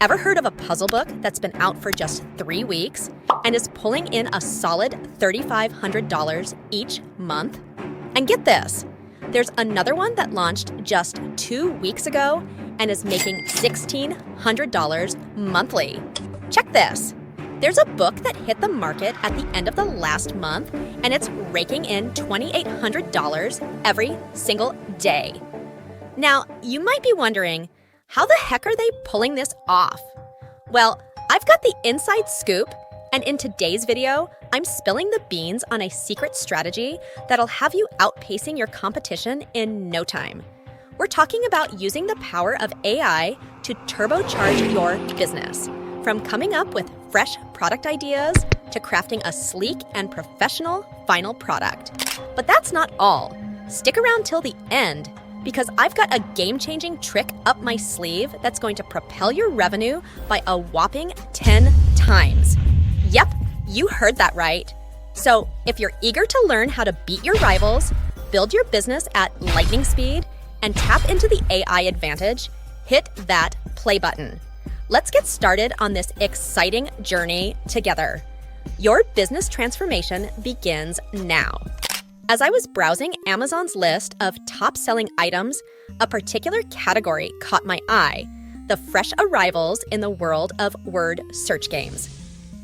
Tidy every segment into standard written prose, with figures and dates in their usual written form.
Ever heard of a puzzle book that's been out for just 3 weeks and is pulling in a solid $3,500 each month? And get this, there's another one that launched just 2 weeks ago and is making $1,600 monthly. Check this. There's a book that hit the market at the end of the last month, and it's raking in $2,800 every single day. Now, you might be wondering, how the heck are they pulling this off? Well, I've got the inside scoop, and in today's video, I'm spilling the beans on a secret strategy that'll have you outpacing your competition in no time. We're talking about using the power of AI to turbocharge your business, from coming up with fresh product ideas to crafting a sleek and professional final product. But that's not all. Stick around till the end, because I've got a game-changing trick up my sleeve that's going to propel your revenue by a whopping 10 times. Yep, you heard that right. So if you're eager to learn how to beat your rivals, build your business at lightning speed, and tap into the AI advantage, hit that play button. Let's get started on this exciting journey together. Your business transformation begins now. As I was browsing Amazon's list of top-selling items, a particular category caught my eye: the fresh arrivals in the world of word search games.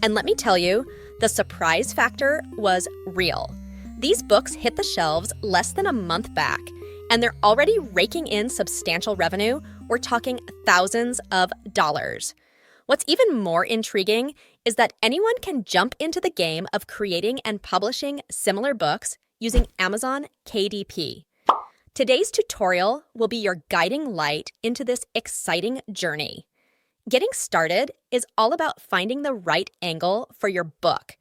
And let me tell you, the surprise factor was real. These books hit the shelves less than a month back, and they're already raking in substantial revenue. We're talking thousands of dollars. What's even more intriguing is that anyone can jump into the game of creating and publishing similar books using Amazon KDP. Today's tutorial will be your guiding light into this exciting journey. Getting started is all about finding the right angle for your book.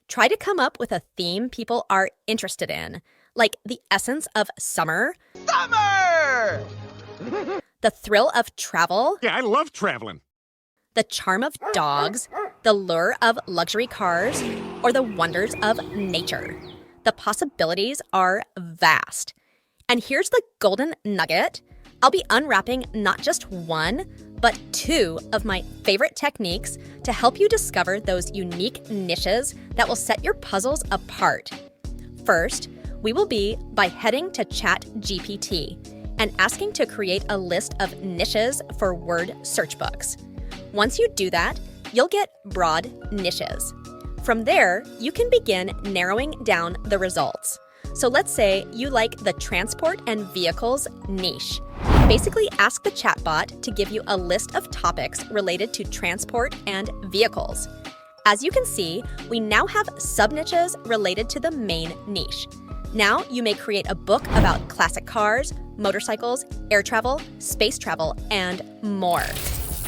Try to come up with a theme people are interested in, like the essence of summer, the thrill of travel, Yeah, I love traveling. the charm of dogs, the lure of luxury cars, or the wonders of nature. The possibilities are vast. And here's the golden nugget. I'll be unwrapping not just one, but 2 of my favorite techniques to help you discover those unique niches that will set your puzzles apart. First, we will be by heading to ChatGPT and asking to create a list of niches for word search books. Once you do that, you'll get broad niches. From there, you can begin narrowing down the results. So let's say you like the transport and vehicles niche. Basically, ask the chatbot to give you a list of topics related to transport and vehicles. As you can see, we now have sub-niches related to the main niche. Now you may create a book about classic cars, motorcycles, air travel, space travel, and more.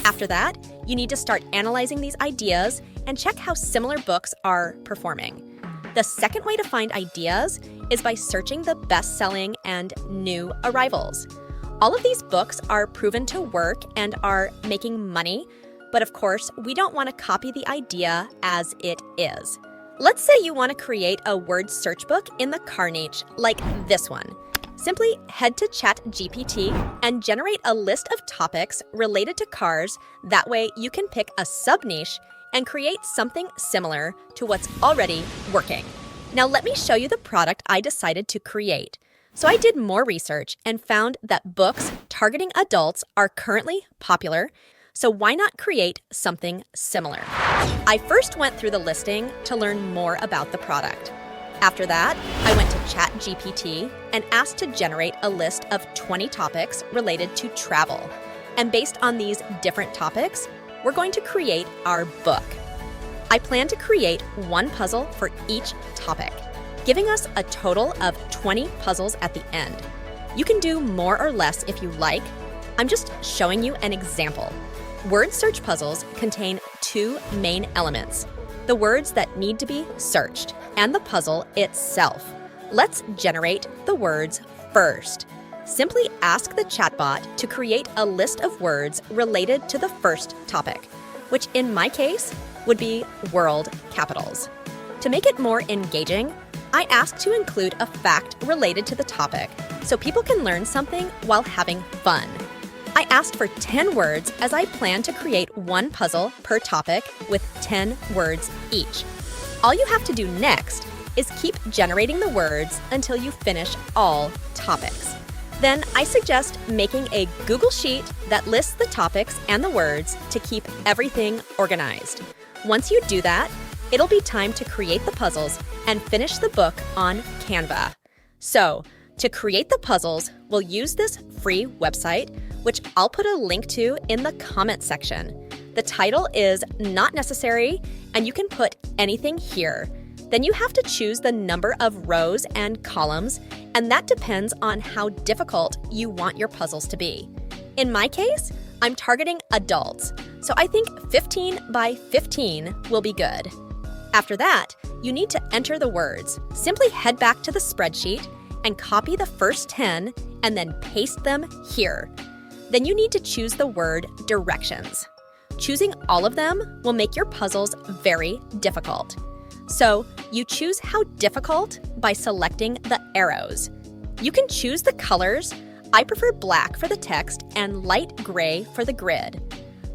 After that, you need to start analyzing these ideas and check how similar books are performing. The second way to find ideas is by searching the best-selling and new arrivals. All of these books are proven to work and are making money, but of course, we don't want to copy the idea as it is. Let's say you want to create a word search book in the car niche, like this one. Simply head to ChatGPT and generate a list of topics related to cars. That way you can pick a sub-niche and create something similar to what's already working. Now let me show you the product I decided to create. So I did more research and found that books targeting adults are currently popular, so why not create something similar? I first went through the listing to learn more about the product. After that, I went to ChatGPT and asked to generate a list of 20 topics related to travel. And based on these different topics, we're going to create our book. I plan to create one puzzle for each topic, giving us a total of 20 puzzles at the end. You can do more or less if you like. I'm just showing you an example. Word search puzzles contain 2 main elements: the words that need to be searched and the puzzle itself. Let's generate the words first. Simply ask the chatbot to create a list of words related to the first topic, which in my case would be world capitals. To make it more engaging, I asked to include a fact related to the topic so people can learn something while having fun. I asked for 10 words as I plan to create one puzzle per topic with 10 words each. All you have to do next is keep generating the words until you finish all topics. Then I suggest making a Google Sheet that lists the topics and the words to keep everything organized. Once you do that, it'll be time to create the puzzles and finish the book on Canva. So, to create the puzzles, we'll use this free website, which I'll put a link to in the comment section. The title is Not Necessary, and you can put anything here. Then you have to choose the number of rows and columns, and that depends on how difficult you want your puzzles to be. In my case, I'm targeting adults, so I think 15 by 15 will be good. After that, you need to enter the words. Simply head back to the spreadsheet and copy the first 10 and then paste them here. Then you need to choose the word directions. Choosing all of them will make your puzzles very difficult. So you choose how difficult by selecting the arrows. You can choose the colors. I prefer black for the text and light gray for the grid.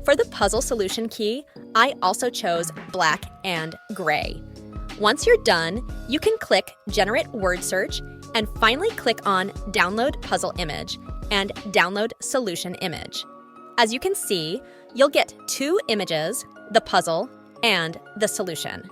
For the puzzle solution key, I also chose black and gray. Once you're done, you can click Generate Word Search and finally click on Download Puzzle Image and Download Solution Image. As you can see, you'll get 2 images, the puzzle and the solution.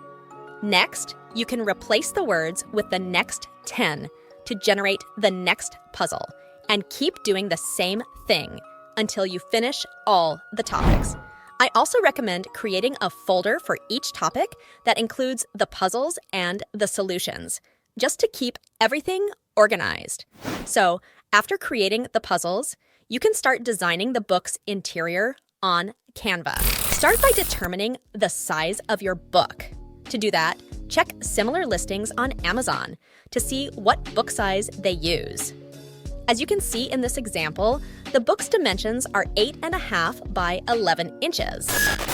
Next, you can replace the words with the next 10 to generate the next puzzle and keep doing the same thing until you finish all the topics. I also recommend creating a folder for each topic that includes the puzzles and the solutions, just to keep everything organized. So, after creating the puzzles, you can start designing the book's interior on Canva. Start by determining the size of your book. To do that, check similar listings on Amazon to see what book size they use. As you can see in this example, the book's dimensions are 8.5 by 11 inches.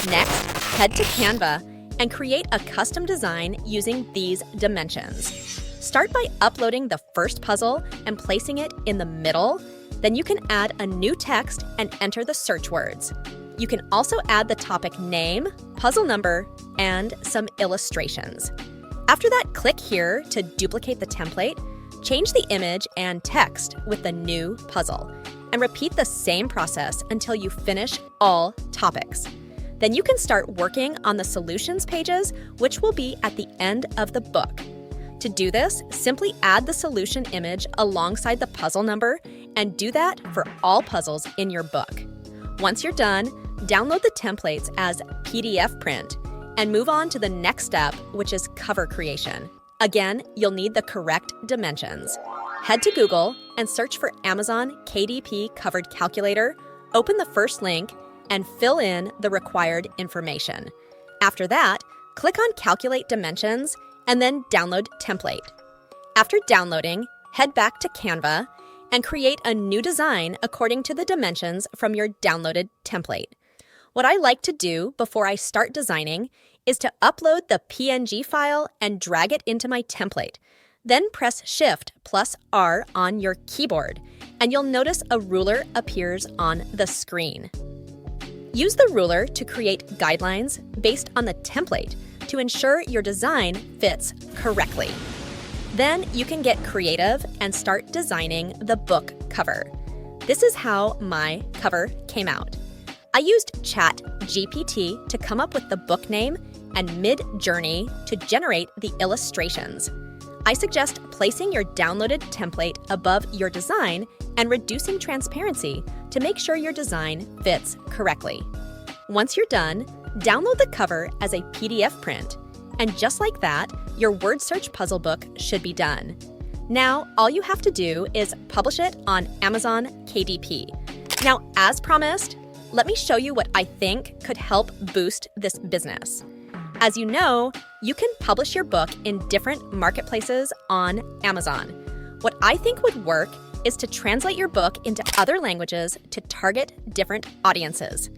Next, head to Canva and create a custom design using these dimensions. Start by uploading the first puzzle and placing it in the middle. Then you can add a new text and enter the search words. You can also add the topic name, puzzle number, and some illustrations. After that, click here to duplicate the template, change the image and text with the new puzzle, and repeat the same process until you finish all topics. Then you can start working on the solutions pages, which will be at the end of the book. To do this, simply add the solution image alongside the puzzle number and do that for all puzzles in your book. Once you're done, download the templates as PDF print and move on to the next step, which is cover creation. Again, you'll need the correct dimensions. Head to Google and search for Amazon KDP Covered Calculator, open the first link, and fill in the required information. After that, click on Calculate Dimensions and then Download Template. After downloading, head back to Canva and create a new design according to the dimensions from your downloaded template. What I like to do before I start designing is to upload the PNG file and drag it into my template. Then press Shift+R on your keyboard, and you'll notice a ruler appears on the screen. Use the ruler to create guidelines based on the template to ensure your design fits correctly. Then you can get creative and start designing the book cover. This is how my cover came out. I used ChatGPT to come up with the book name and Mid-Journey to generate the illustrations. I suggest placing your downloaded template above your design and reducing transparency to make sure your design fits correctly. Once you're done, download the cover as a PDF print, and just like that, your word search puzzle book should be done. Now, all you have to do is publish it on Amazon KDP. Now, as promised, let me show you what I think could help boost this business. As you know, you can publish your book in different marketplaces on Amazon. What I think would work is to translate your book into other languages to target different audiences.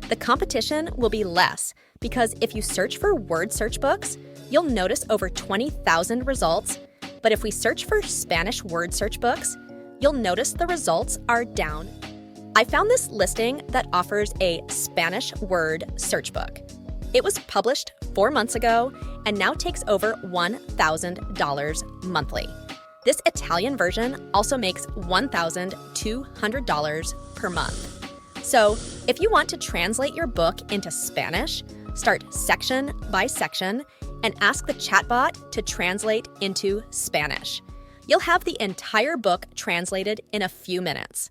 The competition will be less because if you search for word search books, you'll notice over 20,000 results. But if we search for Spanish word search books, you'll notice the results are down I found this listing that offers a Spanish word search book. It was published 4 months ago and now takes over $1,000 monthly. This Italian version also makes $1,200 per month. So, if you want to translate your book into Spanish, start section by section and ask the chatbot to translate into Spanish. You'll have the entire book translated in a few minutes.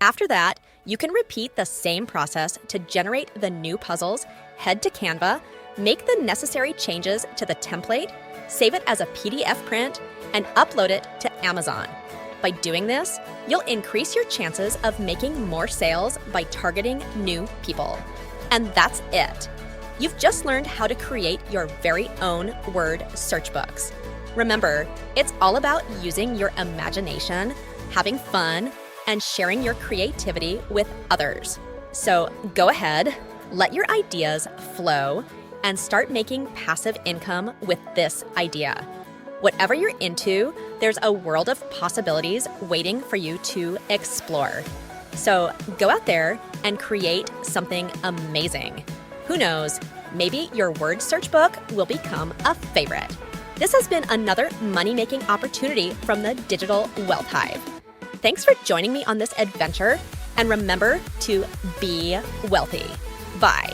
After that, you can repeat the same process to generate the new puzzles, head to Canva, make the necessary changes to the template, save it as a PDF print, and upload it to Amazon. By doing this, you'll increase your chances of making more sales by targeting new people. And that's it. You've just learned how to create your very own word search books. Remember, it's all about using your imagination, having fun, and sharing your creativity with others. So go ahead, let your ideas flow, and start making passive income with this idea. Whatever you're into, there's a world of possibilities waiting for you to explore. So go out there and create something amazing. Who knows, maybe your word search book will become a favorite. This has been another money-making opportunity from the Digital Wealth Hive. Thanks for joining me on this adventure, and remember to be wealthy. Bye.